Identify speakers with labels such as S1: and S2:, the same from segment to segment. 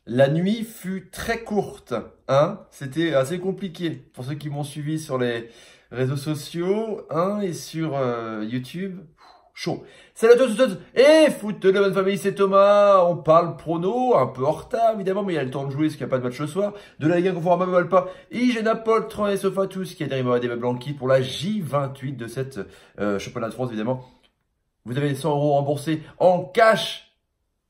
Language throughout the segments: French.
S1: La nuit fut très courte, hein. C'était assez compliqué pour ceux qui m'ont suivi sur les réseaux sociaux, hein, et sur YouTube. Chaud. Salut à tous et foot de la bonne famille, c'est Thomas. On parle prono, un peu en retard évidemment, mais il y a le temps de jouer parce qu'il n'y a pas de match ce soir. De la Ligue 1 Conforama Valpa, IG Naples, Tron et Sofatus qui a derrière des Blanqui pour la J28 de cette championnat de France évidemment. Vous avez 100 € remboursés en cash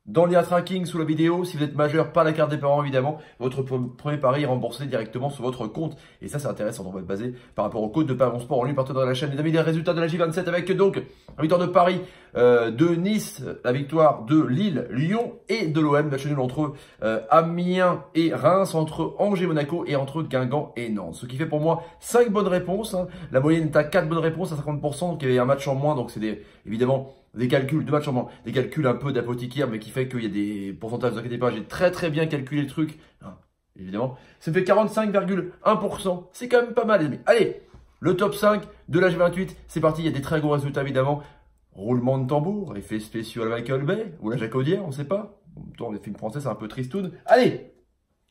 S1: dans le lien tracking sous la vidéo. Si vous êtes majeur, pas la carte des parents évidemment, votre premier pari est remboursé directement sur votre compte. Et ça c'est intéressant, on va être basé par rapport au code de Paris Sport en ligne partout dans la chaîne. Les amis, les résultats de la J27 avec donc la victoire de Paris, de Nice, la victoire de Lille, Lyon et de l'OM. Match nul entre Amiens et Reims, entre Angers, Monaco et entre Guingamp et Nantes. Ce qui fait pour moi 5 bonnes réponses, hein. La moyenne est à 4 bonnes réponses à 50%, donc il y avait un match en moins, donc c'est évidemment des calculs, 2 matchs en moins, des calculs un peu d'apothicaire, mais qui fait qu'il y a des pourcentages, ne vous inquiétez pas, j'ai très bien calculé le truc, hein, évidemment. Ça me fait 45,1%, c'est quand même pas mal les amis. Allez, le top 5 de la G28, c'est parti, il y a des très gros résultats évidemment. Roulement de tambour, effet spéciaux à la Michael Bay, ou la Jacques Audière, on ne sait pas. En même temps, les films français, c'est un peu tristoun. Allez,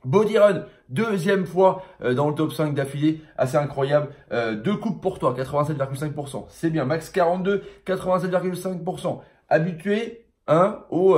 S1: Body Run, deuxième fois dans le top 5 d'affilée, assez incroyable. 2 coupes pour toi, 87,5%. C'est bien. Max 42, 87,5%. Habitué, hein, au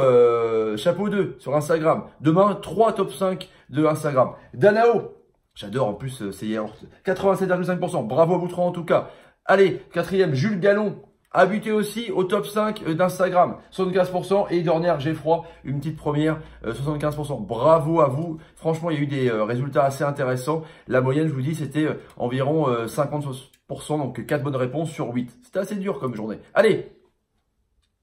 S1: chapeau 2 sur Instagram. Demain, 3 top 5 de Instagram. Danao, j'adore en plus, c'est hier, 87,5%. Bravo à vous trois en tout cas. Allez, quatrième, Jules Gallon. Habitué aussi au top 5 d'Instagram, 75%. Et dernière, Geoffroy, une petite première, 75%. Bravo à vous. Franchement, il y a eu des résultats assez intéressants. La moyenne, je vous dis, c'était environ 50%, donc 4 bonnes réponses sur 8. C'était assez dur comme journée. Allez!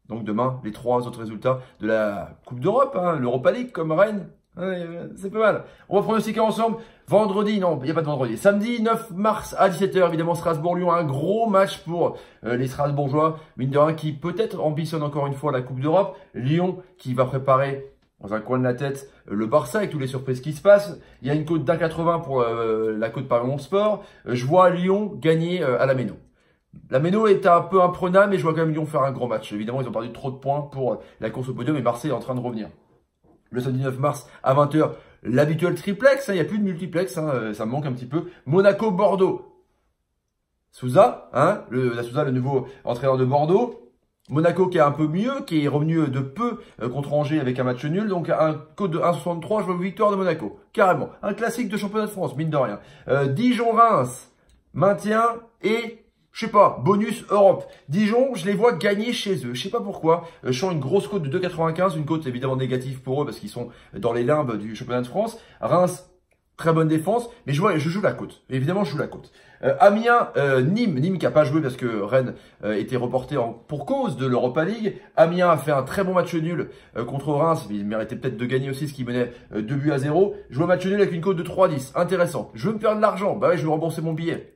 S1: Donc demain, les 3 autres résultats de la Coupe d'Europe, hein, l'Europa League comme Rennes. Ouais, c'est pas mal. On va pronostiquer ensemble. Vendredi, non, il n'y a pas de vendredi. Samedi 9 mars à 17h, évidemment, Strasbourg-Lyon. Un gros match pour les Strasbourgeois. Mine de rien, qui peut-être ambitionne encore une fois la Coupe d'Europe. Lyon qui va préparer dans un coin de la tête le Barça avec toutes les surprises qui se passent. Il y a une cote d'1,80 pour la cote Paris Sport. Je vois Lyon gagner à la Méno. La Méno est un peu imprenable, mais je vois quand même Lyon faire un gros match. Évidemment, ils ont perdu trop de points pour la course au podium, mais Marseille est en train de revenir. Le samedi 9 mars à 20h, l'habituel triplex, hein, il n'y a plus de multiplex, hein, ça me manque un petit peu. Monaco-Bordeaux. Souza, hein, Souza, le nouveau entraîneur de Bordeaux. Monaco qui est un peu mieux, qui est revenu de peu contre Angers avec un match nul. Donc un code de 1,63, je vois une victoire de Monaco. Carrément. Un classique de championnat de France, mine de rien. Dijon-Reims, maintien et... je sais pas, bonus Europe. Dijon, je les vois gagner chez eux. Je sais pas pourquoi. Je sens une grosse cote de 2,95. Une cote évidemment négative pour eux parce qu'ils sont dans les limbes du championnat de France. Reims, très bonne défense. Mais je joue la cote. Évidemment, je joue la cote. Amiens, Nîmes qui a pas joué parce que Rennes était reporté pour cause de l'Europa League. Amiens a fait un très bon match nul contre Reims. Il méritait peut-être de gagner aussi, ce qui menait 2-0. Je joue un match nul avec une cote de 3,10. Intéressant. Je veux me faire de l'argent. Bah ouais, je veux rembourser mon billet.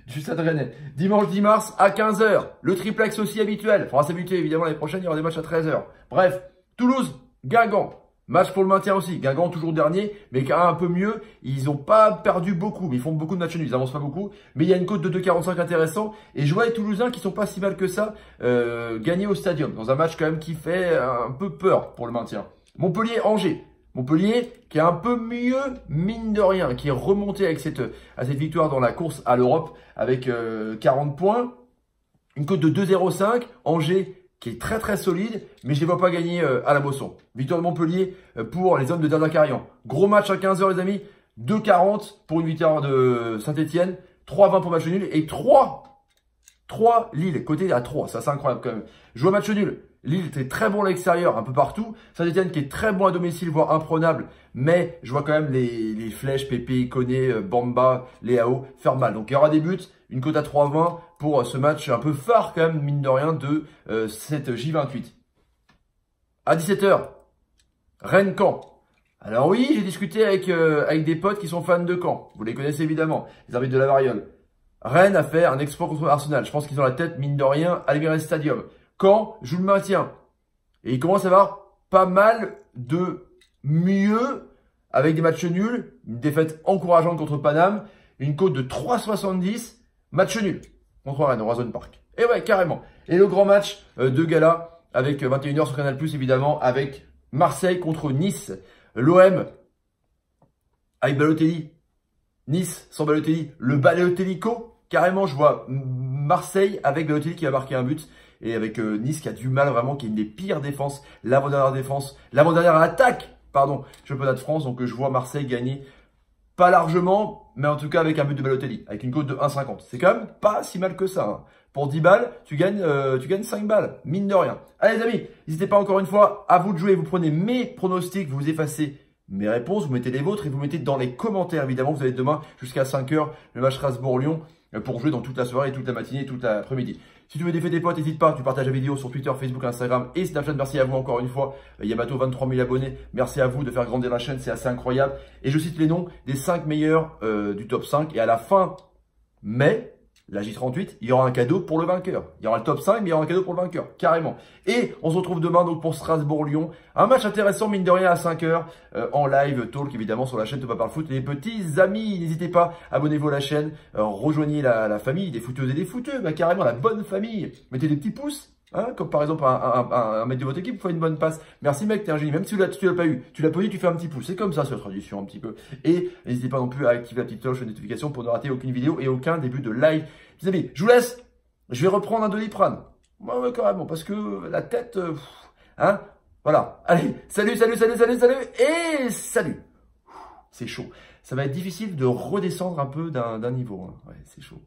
S1: Du Stade Rennais. Dimanche 10 mars à 15h. Le triplex aussi habituel. Faudra s'habituer évidemment l'année prochaine, il y aura des matchs à 13h. Bref, Toulouse, Guingamp. Match pour le maintien aussi. Guingamp toujours dernier, mais quand même un peu mieux. Ils n'ont pas perdu beaucoup, mais ils font beaucoup de matchs nuls. Ils avancent pas beaucoup. Mais il y a une cote de 2,45 intéressant. Et je vois les Toulousains qui sont pas si mal que ça gagner au Stadium. Dans un match quand même qui fait un peu peur pour le maintien. Montpellier-Angers. Montpellier qui est un peu mieux, mine de rien, qui est remonté avec cette victoire dans la course à l'Europe avec 40 points. Une cote de 2,05. Angers qui est très solide, mais je ne les vois pas gagner à la Mosson. Victoire de Montpellier pour les hommes de Dardacarian. Gros match à 15h les amis. 2,40 pour une victoire de Saint-Etienne. 3,20 pour match nul et 3 Lille, côté à 3. Ça c'est incroyable quand même. Je vois match nul. Lille était très bon à l'extérieur, un peu partout. Saint-Etienne qui est très bon à domicile, voire imprenable. Mais je vois quand même les flèches, Pépé, Koné, Bamba, Léao faire mal. Donc il y aura des buts, une cote à 3,20 pour ce match un peu phare quand même, mine de rien, de cette J28. À 17h, Rennes-Caen. Alors oui, j'ai discuté avec des potes qui sont fans de Caen. Vous les connaissez évidemment, les arbitres de la Variole. Rennes a fait un exploit contre Arsenal. Je pense qu'ils ont la tête, mine de rien, à l'Emirates Stadium. Caen joue le maintien. Et il commence à avoir pas mal de mieux avec des matchs nuls. Une défaite encourageante contre Paname. Une cote de 3,70. Match nul contre Rennes au Horizon Park. Et ouais, carrément. Et le grand match de gala avec 21h sur Canal+, évidemment, avec Marseille contre Nice. L'OM, avec Balotelli. Nice, sans Balotelli. Le Balotellico, carrément, je vois Marseille avec Balotelli qui va marquer un but. Et avec Nice qui a du mal vraiment, qui est une des pires défenses. L'avant-dernière attaque, pardon, championnat de France. Donc je vois Marseille gagner. Pas largement, mais en tout cas avec un but de Balotelli, avec une cote de 1,50. C'est quand même pas si mal que ça. Hein. Pour 10 balles, tu gagnes 5 balles, mine de rien. Allez les amis, n'hésitez pas encore une fois, à vous de jouer. Vous prenez mes pronostics, vous effacez mes réponses, vous mettez les vôtres et vous mettez dans les commentaires. Évidemment, vous avez demain jusqu'à 5 h le match Strasbourg-Lyon pour jouer dans toute la soirée, toute la matinée, toute l'après-midi. Si tu veux défier tes potes, n'hésite pas, tu partages la vidéo sur Twitter, Facebook, Instagram et Snapchat. Merci à vous encore une fois. Yamato, 23 000 abonnés. Merci à vous de faire grandir la chaîne, c'est assez incroyable. Et je cite les noms des 5 meilleurs du top 5. Et à la fin mai, la J38, il y aura un cadeau pour le vainqueur. Il y aura le top 5, mais il y aura un cadeau pour le vainqueur, carrément. Et on se retrouve demain donc pour Strasbourg-Lyon. Un match intéressant, mine de rien, à 5 h en live talk, évidemment, sur la chaîne Top Parle Foot. Les petits amis, n'hésitez pas, abonnez-vous à la chaîne, rejoignez la famille des footeuses et des footeux, bah, carrément la bonne famille. Mettez des petits pouces. Hein, comme par exemple un mec de votre équipe, vous faites une bonne passe. Merci mec, t'es un génie. Même si tu l'as pas eu, tu l'as pas eu, tu fais un petit pouce. C'est comme ça, c'est la tradition un petit peu. Et n'hésitez pas non plus à activer la petite cloche de notification pour ne rater aucune vidéo et aucun début de live. Les amis, je vous laisse. Je vais reprendre un Doliprane. Ouais, carrément, parce que la tête, hein, voilà. Allez, salut, et salut. C'est chaud. Ça va être difficile de redescendre un peu d'un niveau. Hein. Ouais, c'est chaud.